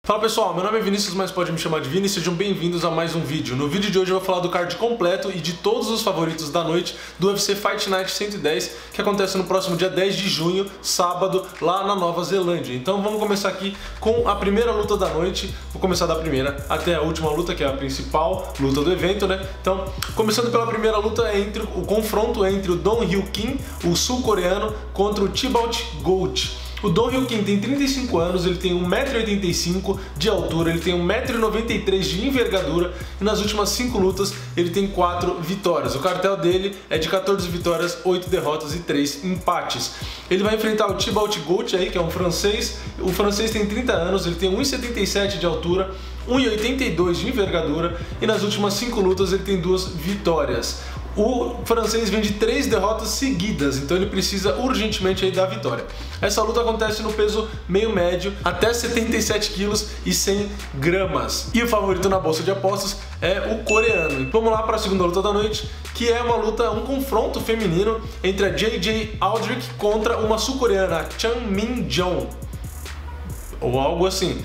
Fala pessoal, meu nome é Vinícius, mas pode me chamar de Vini, sejam bem-vindos a mais um vídeo. No vídeo de hoje eu vou falar do card completo e de todos os favoritos da noite do UFC Fight Night 110, que acontece no próximo dia 10 de junho, sábado, lá na Nova Zelândia. Então vamos começar aqui com a primeira luta da noite. Vou começar da primeira até a última luta, que é a principal luta do evento, né? Então, começando pela primeira luta, é entre o confronto entre o Dong Hyun Kim, o sul-coreano, contra o Thibault Gouti. O Dong Hyun Kim tem 35 anos, ele tem 1,85 m de altura, ele tem 1,93 m de envergadura e nas últimas 5 lutas ele tem 4 vitórias. O cartel dele é de 14 vitórias, 8 derrotas e 3 empates. Ele vai enfrentar o Thibault Gouti aí, que é um francês. O francês tem 30 anos, ele tem 1,77 m de altura, 1,82 m de envergadura e nas últimas 5 lutas ele tem 2 vitórias. O francês vem de 3 derrotas seguidas, então ele precisa urgentemente aí da vitória. Essa luta acontece no peso meio médio até 77 kg e 100 gramas. E o favorito na bolsa de apostas é o coreano. E vamos lá para a segunda luta da noite, que é um confronto feminino entre a JJ Aldrich contra uma sul-coreana, a Chan Min-jong, ou algo assim.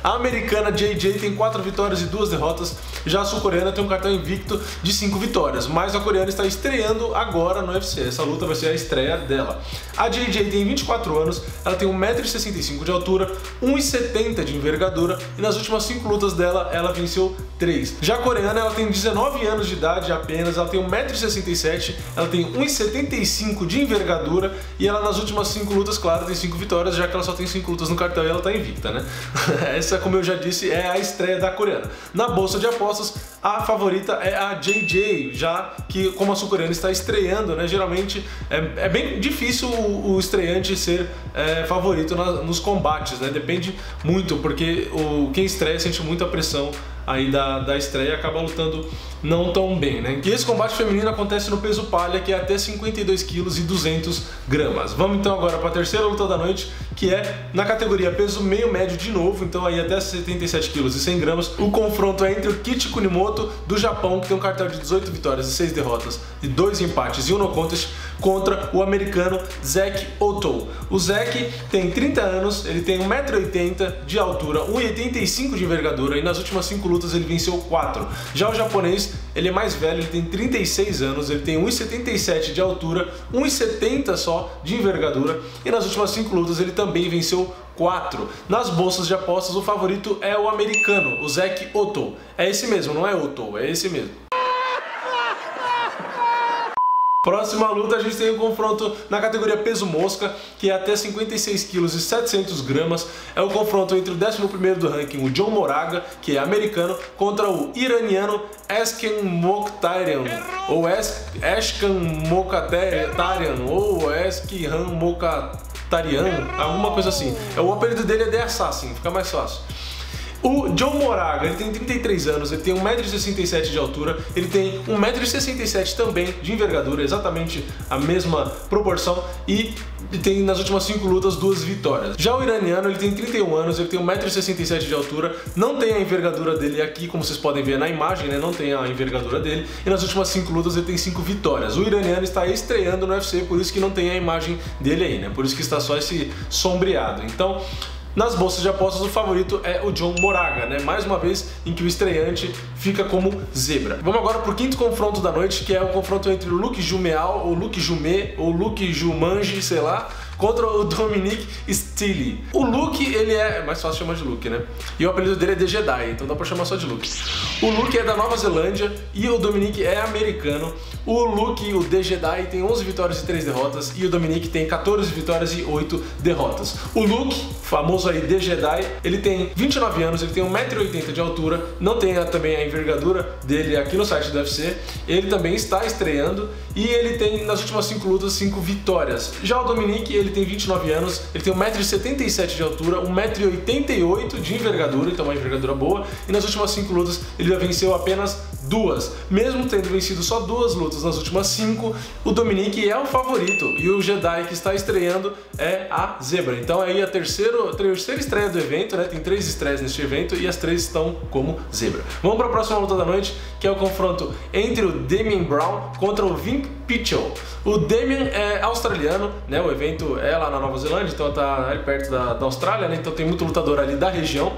A americana JJ tem 4 vitórias e 2 derrotas, já a sul-coreana tem um cartão invicto de 5 vitórias, mas a coreana está estreando agora no UFC, essa luta vai ser a estreia dela. A JJ tem 24 anos, ela tem 1,65 m de altura, 1,70 m de envergadura e nas últimas 5 lutas dela, ela venceu 3. Já a coreana, ela tem 19 anos de idade apenas, ela tem 1,67 m, ela tem 1,75 m de envergadura e ela nas últimas 5 lutas, claro, tem 5 vitórias, já que ela só tem 5 lutas no cartão e ela está invicta, né? Essa, como eu já disse, é a estreia da coreana. Na bolsa de apostas, a favorita é a JJ, já que como a sul-coreana está estreando, né, geralmente é bem difícil o estreante ser favorito nos combates, né? Depende muito, porque quem estreia sente muita pressão aí da estreia e acaba lutando não tão bem, né? E esse combate feminino acontece no peso palha, que é até 52 kg e 200 gramas. Vamos então agora para a terceira luta da noite, que é na categoria peso meio médio de novo, então aí até 77 kg e 100 gramas. O confronto é entre o Kichi Kunimoto do Japão, que tem um cartel de 18 vitórias e 6 derrotas e 2 empates e 1 no contest, contra o americano Zach Otto. O Zach tem 30 anos, ele tem 1,80 m de altura, 1,85 m de envergadura e nas últimas 5 lutas ele venceu 4. Já o japonês, ele é mais velho, ele tem 36 anos, ele tem 1,77 m de altura, 1,70 m só de envergadura e nas últimas 5 lutas ele também venceu 4. Nas bolsas de apostas, o favorito é o americano, o Zach Otto. É esse mesmo, não é Otto, é esse mesmo. Próxima luta, a gente tem um confronto na categoria peso mosca, que é até 56 kg e 700 gramas. É o confronto entre o 11º do ranking, o John Moraga, que é americano, contra o iraniano Eskan Mokhtarian, ou Eskan Mokhtarian, ou Eskan Mokhtarian, alguma coisa assim. O apelido dele é The Assassin, fica mais fácil. O John Moraga, ele tem 33 anos, ele tem 1,67 m de altura, ele tem 1,67 m também de envergadura, exatamente a mesma proporção, e tem nas últimas 5 lutas 2 vitórias. Já o iraniano, ele tem 31 anos, ele tem 1,67 m de altura, não tem a envergadura dele aqui, como vocês podem ver na imagem, né? Não tem a envergadura dele, e nas últimas 5 lutas ele tem 5 vitórias. O iraniano está estreando no UFC, por isso que não tem a imagem dele aí, né? Por isso que está só esse sombreado. Então, nas bolsas de apostas, o favorito é o John Moraga, né? Mais uma vez em que o estreante fica como zebra. Vamos agora para o quinto confronto da noite, que é o confronto entre o Luke Jumeal, ou Luke Jume, ou Luke Jumanji, sei lá, contra o Dominic Steele. O Luke, ele é mais fácil chamar de Luke, né? E o apelido dele é The Jedi, então dá pra chamar só de Luke. O Luke é da Nova Zelândia e o Dominic é americano. O Luke, o The Jedi, tem 11 vitórias e 3 derrotas e o Dominic tem 14 vitórias e 8 derrotas. O Luke, famoso aí The Jedi, ele tem 29 anos, ele tem 1,80 m de altura, não tem também a envergadura dele aqui no site do UFC. Ele também está estreando e ele tem nas últimas 5 lutas 5 vitórias. Já o Dominic, ele tem 29 anos, ele tem 1,77 m de altura, 1,88 m de envergadura, então uma envergadura boa, e nas últimas 5 lutas ele já venceu apenas 2. Mesmo tendo vencido só 2 lutas nas últimas 5, o Dominic é o favorito e o Jedi que está estreando é a zebra. Então aí a terceira estreia do evento, né? Tem 3 estreias neste evento e as 3 estão como zebra. Vamos para a próxima luta da noite, que é o confronto entre o Damian Brown contra o Vink Pichel. O Damian é australiano, né? O evento é lá na Nova Zelândia, então tá ali perto da Austrália, né? Então tem muito lutador ali da região.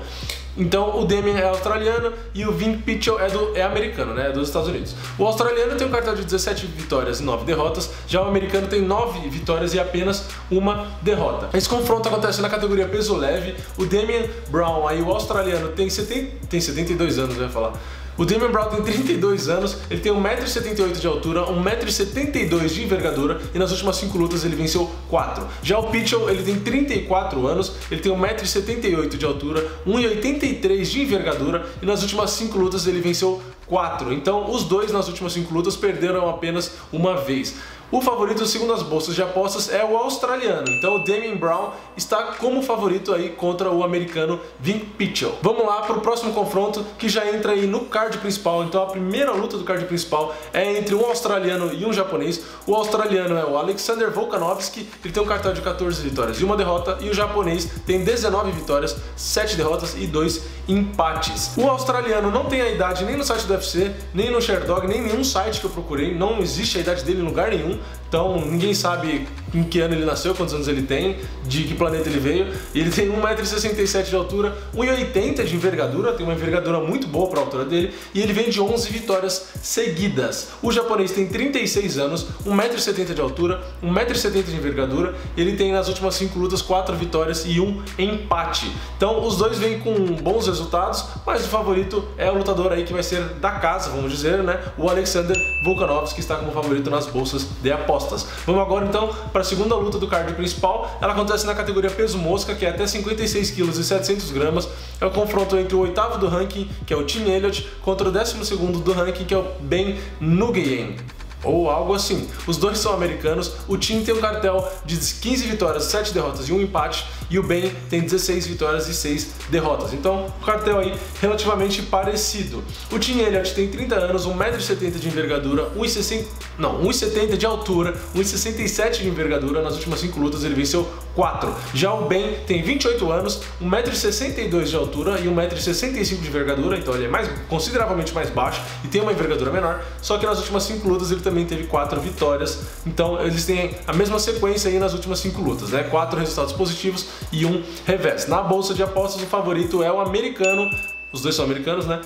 Então o Damian é australiano e o Vink Pichel é americano, né? É dos Estados Unidos. O australiano tem um cartel de 17 vitórias e 9 derrotas, já o americano tem 9 vitórias e apenas uma derrota. Esse confronto acontece na categoria peso leve. O Damian Brown, aí o australiano, tem 72 anos, eu ia falar. O Damian Brown tem 32 anos, ele tem 1,78 m de altura, 1,72 m de envergadura e nas últimas 5 lutas ele venceu 4. Já o Pichel, ele tem 34 anos, ele tem 1,78 m de altura, 1,83 m de envergadura e nas últimas 5 lutas ele venceu 4. Então os dois nas últimas 5 lutas perderam apenas uma vez. O favorito, segundo as bolsas de apostas, é o australiano. Então o Damian Brown está como favorito aí contra o americano Vink Pichel. Vamos lá para o próximo confronto, que já entra aí no card principal. Então a primeira luta do card principal é entre um australiano e um japonês. O australiano é o Alexander Volkanovski, ele tem um cartel de 14 vitórias e uma derrota, e o japonês tem 19 vitórias, 7 derrotas e 2 empates. O australiano não tem a idade nem no site do UFC, nem no Sherdog, nem nenhum site que eu procurei, não existe a idade dele em lugar nenhum. Então ninguém sabe em que ano ele nasceu, quantos anos ele tem, de que planeta ele veio. E ele tem 1,67 m de altura, 1,80 m de envergadura, tem uma envergadura muito boa para a altura dele, e ele vem de 11 vitórias seguidas. O japonês tem 36 anos, 1,70 m de altura, 1,70 m de envergadura, ele tem nas últimas 5 lutas 4 vitórias e 1 empate. Então os dois vêm com bons resultados, mas o favorito é o lutador aí que vai ser da casa, vamos dizer, né? O Alexander Volkanovski, que está como favorito nas bolsas de apostas. Vamos agora então para a segunda luta do card principal. Ela acontece na categoria peso mosca, que é até 56 kg e 700 gramas. É o confronto entre o 8º do ranking, que é o Tim Elliott, contra o 12º do ranking, que é o Ben Nguyen, ou algo assim. Os dois são americanos. O Tim tem um cartel de 15 vitórias, 7 derrotas e 1 empate, e o Ben tem 16 vitórias e 6 derrotas. Então, o cartel aí relativamente parecido. O Tim Elliott tem 30 anos, 1,70 m de envergadura, 1,70 de altura, 1,67 de envergadura. Nas últimas 5 lutas ele venceu 4. Já o Ben tem 28 anos, 1,62 m de altura e 1,65 m de envergadura, então ele é consideravelmente mais baixo e tem uma envergadura menor, só que nas últimas 5 lutas ele também teve 4 vitórias, então eles têm a mesma sequência aí nas últimas 5 lutas, né? 4 resultados positivos e 1 revés. Na bolsa de apostas o favorito é o americano, os dois são americanos, né?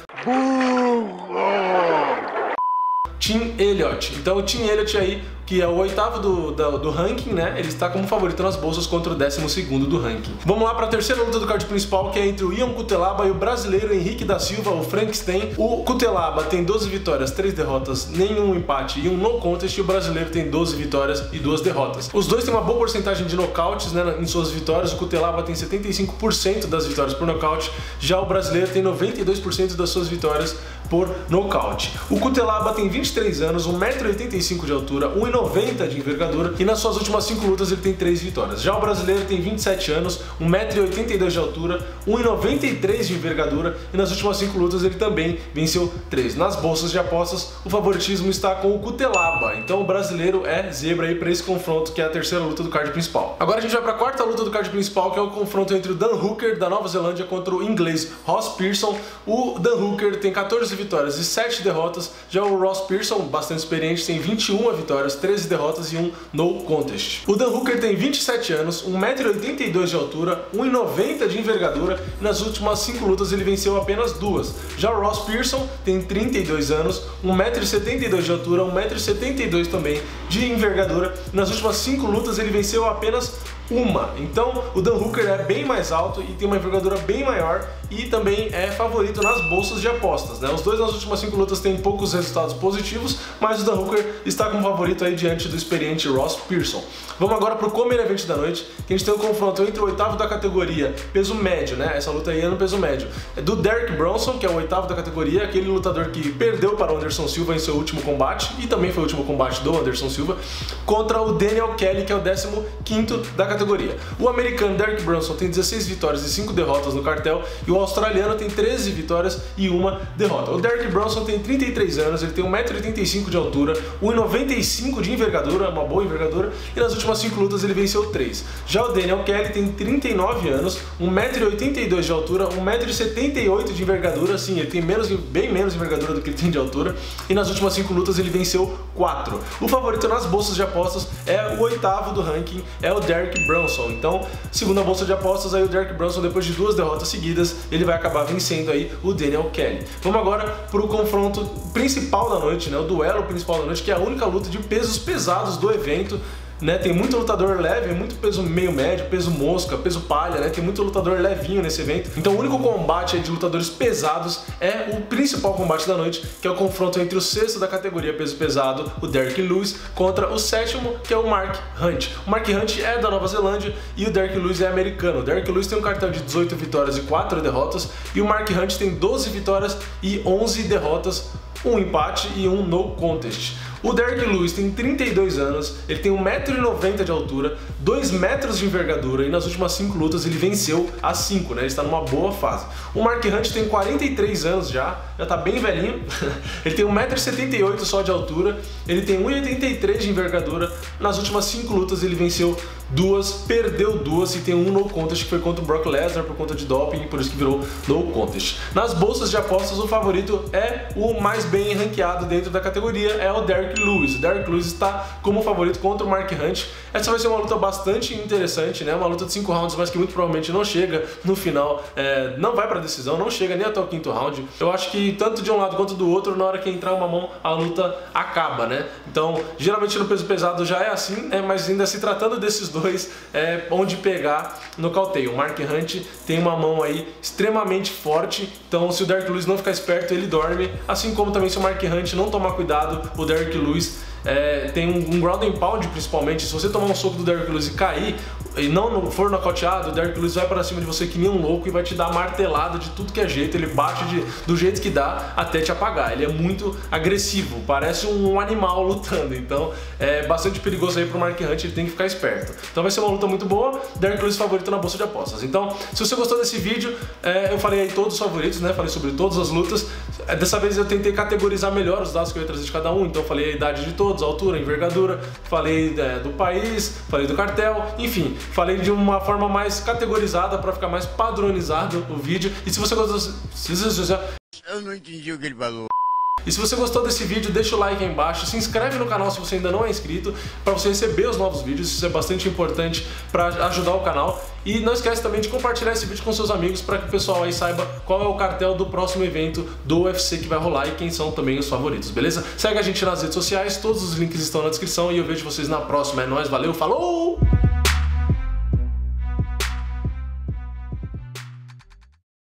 Tim Elliott. Então o Tim Elliott aí, que é o 8º do ranking, né? Ele está como favorito nas bolsas contra o 12º do ranking. Vamos lá para a terceira luta do card principal, que é entre o Ion Cutelaba e o brasileiro Henrique da Silva, o Frankenstein. O Cutelaba tem 12 vitórias, 3 derrotas, nenhum empate e um no contest, e o brasileiro tem 12 vitórias e 2 derrotas. Os dois têm uma boa porcentagem de nocautes, né, em suas vitórias. O Cutelaba tem 75% das vitórias por nocaute, já o brasileiro tem 92% das suas vitórias por nocaute. O Cutelaba tem 23 anos, 1,85 m de altura, 1,90 m de envergadura, e nas suas últimas 5 lutas ele tem 3 vitórias. Já o brasileiro tem 27 anos, 1,82 m de altura, 1,93 m de envergadura, e nas últimas 5 lutas ele também venceu 3. Nas bolsas de apostas, o favoritismo está com o Cutelaba, então o brasileiro é zebra aí para esse confronto, que é a terceira luta do card principal. Agora a gente vai para a quarta luta do card principal, que é o confronto entre o Dan Hooker, da Nova Zelândia, contra o inglês Ross Pearson. O Dan Hooker tem 14 vitórias e 7 derrotas, já o Ross Pearson, bastante experiente, tem 21 vitórias, 13 derrotas e 1 no contest. O Dan Hooker tem 27 anos, 1,82 m de altura, 1,90 m de envergadura, e nas últimas 5 lutas ele venceu apenas 2. Já o Ross Pearson tem 32 anos, 1,72 m de altura, 1,72 m também de envergadura, e nas últimas 5 lutas ele venceu apenas uma. Então o Dan Hooker é bem mais alto e tem uma envergadura bem maior, e também é favorito nas bolsas de apostas, né? Os dois nas últimas 5 lutas têm poucos resultados positivos, mas o Dan Hooker está como favorito aí diante do experiente Ross Pearson. Vamos agora para o Comer Event da noite, que a gente tem um confronto entre o 8º da categoria peso médio, né? Essa luta aí é no peso médio, é do Derek Brunson, que é o 8º da categoria, aquele lutador que perdeu para o Anderson Silva em seu último combate, e também foi o último combate do Anderson Silva, contra o Daniel Kelly, que é o 15º da categoria. O americano Derek Brunson tem 16 vitórias e 5 derrotas no cartel e o australiano tem 13 vitórias e 1 derrota. O Derek Brunson tem 33 anos, ele tem 1,85 m de altura, 1,95 m de envergadura, uma boa envergadura, e nas últimas 5 lutas ele venceu 3. Já o Daniel Kelly tem 39 anos, 1,82 m de altura, 1,78 m de envergadura, sim, ele tem bem menos envergadura do que ele tem de altura, e nas últimas 5 lutas ele venceu 4. O favorito nas bolsas de apostas é o 8º do ranking, é o Derek Brunson. Então, segundo a bolsa de apostas, aí o Derek Brunson, depois de 2 derrotas seguidas, ele vai acabar vencendo aí o Daniel Kelly. Vamos agora para o confronto principal da noite, né? O duelo principal da noite, que é a única luta de pesos pesados do evento. Né, tem muito lutador leve, muito peso meio médio, peso mosca, peso palha, né, tem muito lutador levinho nesse evento. Então o único combate aí de lutadores pesados é o principal combate da noite, que é o confronto entre o 6º da categoria peso pesado, o Derrick Lewis, contra o 7º, que é o Mark Hunt. O Mark Hunt é da Nova Zelândia e o Derrick Lewis é americano. O Derrick Lewis tem um cartel de 18 vitórias e 4 derrotas, e o Mark Hunt tem 12 vitórias e 11 derrotas, um empate e um no contest. O Derrick Lewis tem 32 anos, ele tem 1,90 m de altura, 2 metros de envergadura e nas últimas 5 lutas ele venceu as 5, né? Ele está numa boa fase. O Mark Hunt tem 43 anos já tá bem velhinho, ele tem 1,78 m só de altura, ele tem 1,83 m de envergadura, nas últimas 5 lutas ele venceu 2, perdeu 2 e tem um no contest que foi contra o Brock Lesnar por conta de doping, por isso que virou no contest. Nas bolsas de apostas o favorito é o mais bem ranqueado dentro da categoria, é o Derrick Lewis. O Derrick Lewis está como favorito contra o Mark Hunt. Essa vai ser uma luta bastante interessante, né? Uma luta de 5 rounds, mas que muito provavelmente não chega no final, não vai para decisão, não chega nem até o 5º round. Eu acho que tanto de um lado quanto do outro, na hora que entrar uma mão, a luta acaba, né? Então, geralmente no peso pesado já é assim, né? Mas ainda se tratando desses dois, onde pegar no nocauteio. O Mark Hunt tem uma mão aí extremamente forte, então se o Derrick Lewis não ficar esperto, ele dorme, assim como também se o Mark Hunt não tomar cuidado, o Derrick Lewis tem um ground and pound principalmente. Se você tomar um soco do Derrick Lewis e cair e não for nocauteado, o Derrick Lewis vai para cima de você que nem um louco e vai te dar martelada de tudo que é jeito. Ele bate do jeito que dá até te apagar. Ele é muito agressivo, parece um animal lutando, então é bastante perigoso aí pro Mark Hunt, ele tem que ficar esperto. Então vai ser uma luta muito boa, Derrick Lewis favorito na bolsa de apostas. Então, se você gostou desse vídeo, eu falei aí todos os favoritos, né? Falei sobre todas as lutas. Dessa vez eu tentei categorizar melhor os dados que eu ia trazer de cada um, então falei a idade de todos, a altura, a envergadura, falei do país, falei do cartel, enfim, falei de uma forma mais categorizada para ficar mais padronizado o vídeo. E se você gostou... Eu não entendi o que ele falou. E se você gostou desse vídeo, deixa o like aí embaixo, se inscreve no canal se você ainda não é inscrito, para você receber os novos vídeos, isso é bastante importante para ajudar o canal. E não esquece também de compartilhar esse vídeo com seus amigos para que o pessoal aí saiba qual é o cartel do próximo evento do UFC que vai rolar e quem são também os favoritos, beleza? Segue a gente nas redes sociais, todos os links estão na descrição e eu vejo vocês na próxima. É nóis, valeu, falou!